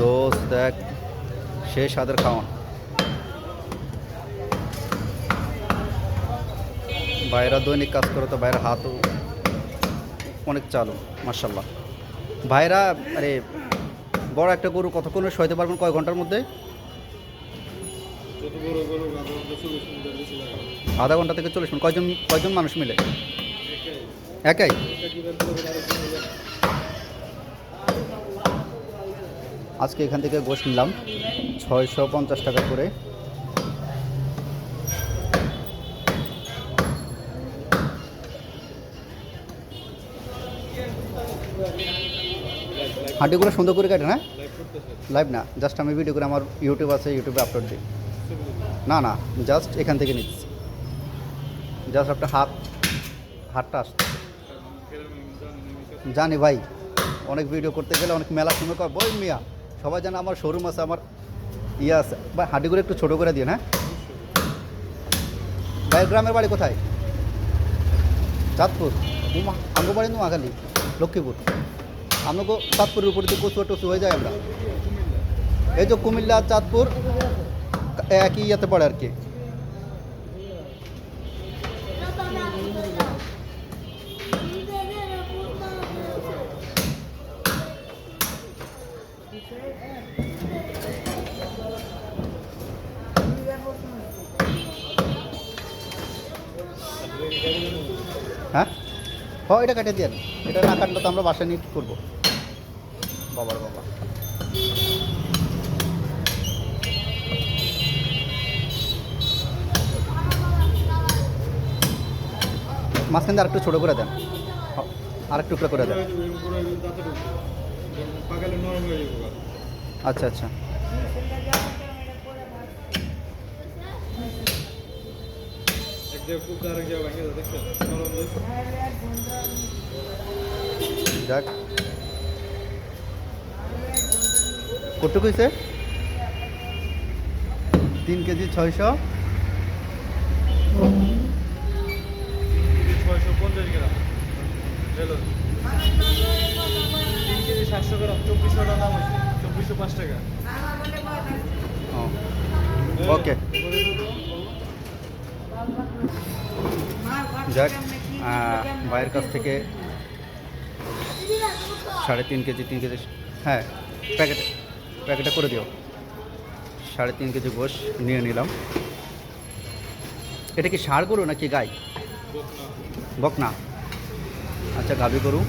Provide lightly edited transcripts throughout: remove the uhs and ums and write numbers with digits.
দোস্ত দেখ সেই স্বাদের খাওয়ান। ভাইরা দৈনিক কাজ করে তো ভাইয়ের হাতও অনেক চালু মার্শাল্লাহ। ভাইরা আরে বড় একটা গরু কতক্ষণে সইতে পারবেন, কয় ঘন্টার মধ্যে? আধা ঘন্টা থেকে 40 মিনিট। কয়জন কয়জন মানুষ মিলে? একাই? আজকে এখান থেকে গোশ নিলাম 650 টাকা করে। হাঁটিগুলো সুন্দর করে কাটে না? লাইভ না, জাস্ট আমি ভিডিও করে আমার ইউটিউব আছে, ইউটিউবে আপলোড দিই। না না, জাস্ট এখান থেকে নিচ্ছি, জাস্ট আপনার হাতটা আসছে। জানি ভাই, অনেক ভিডিও করতে গেলে অনেক মেলার সময় কয় বই মিয়া সবাই জানে আমার শোরুম আছে, আমার ইয়ে আছে ভাই। হাঁটিগুলো একটু ছোটো করে দিয়ে। হ্যাঁ ভাই, গ্রামের বাড়ি কোথায়? চাঁদপুর? আঙ্গবাড়ি নোয়াখালী, লক্ষ্মীপুর। আমাকে চাঁদপুরের উপরে দিয়ে কচুয়া টচু হয়ে যায় আমরা। এই যে কুমিল্লা চাঁদপুর একই ইয়েতে পড়ে আর কি। হ্যাঁ হ, এটা কাটে দিয়ে, এটা না কাটলে তো আমরা বাসায় নিয়ে কী করবো? বাবার বাবা, মাঝখান দিয়ে আরেকটু ছোটো করে দেন, আরেকটু টুকরো করে দেন। আচ্ছা আচ্ছা, যাক কতটুকু হয়েছে? 3 কেজি 600 650 গ্রাম। 3 কেজি 700 গ্রাম, 2400 টাকা দাম হয়েছে, 2405 টাকা। ওকে, যাক ভাইয়ের কাছ থেকে 3.5 কেজি 3 কেজি, হ্যাঁ প্যাকেটে করে দিও। 3.5 কেজি গোশ নিয়ে নিলাম। এটা কি ষাঁড় গরু নাকি গাই? বকনা। আচ্ছা, গাভী গরু।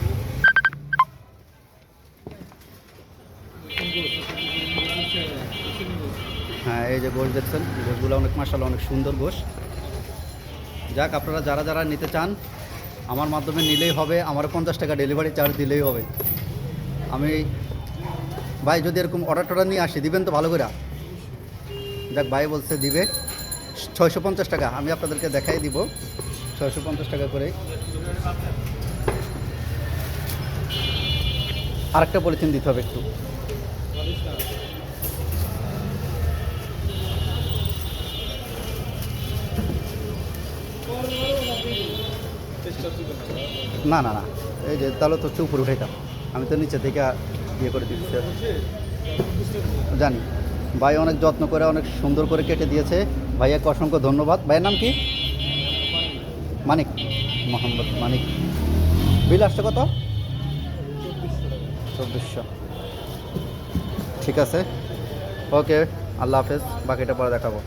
হ্যাঁ, এই যে গোশ দেখছেন, গোশগুলো অনেক মাশাআল্লাহ অনেক সুন্দর গোশ। যাক, আপনারা যারা যারা নিতে চান আমার মাধ্যমে নিলেই হবে, আমার 50 টাকা ডেলিভারি চার্জ দিলেই হবে। আমি ভাই যদি এরকম অর্ডার টর্ডার নিয়ে আসি দিবেন তো ভালো করে? যাক, ভাই বলছে দিবে 650 টাকা, আমি আপনাদেরকে দেখাই দিব 650 টাকা করে। আরেকটা পলিথিন দিতে হবে একটু। না না না, এই যে তাহলে তো উপরে উঠাইতাম, আমি তো নিচে থেকে ইয়ে করে দিচ্ছি। জানি ভাই অনেক যত্ন করে অনেক সুন্দর করে কেটে দিয়েছে, ভাইয়াকে অসংখ্য ধন্যবাদ। ভাইয়ের নাম কি? মানিক, মোহাম্মদ মানিক। বিল আসছে কত? 2400। ঠিক আছে, ওকে, আল্লাহ হাফেজ, বাকিটা পরে দেখাবো।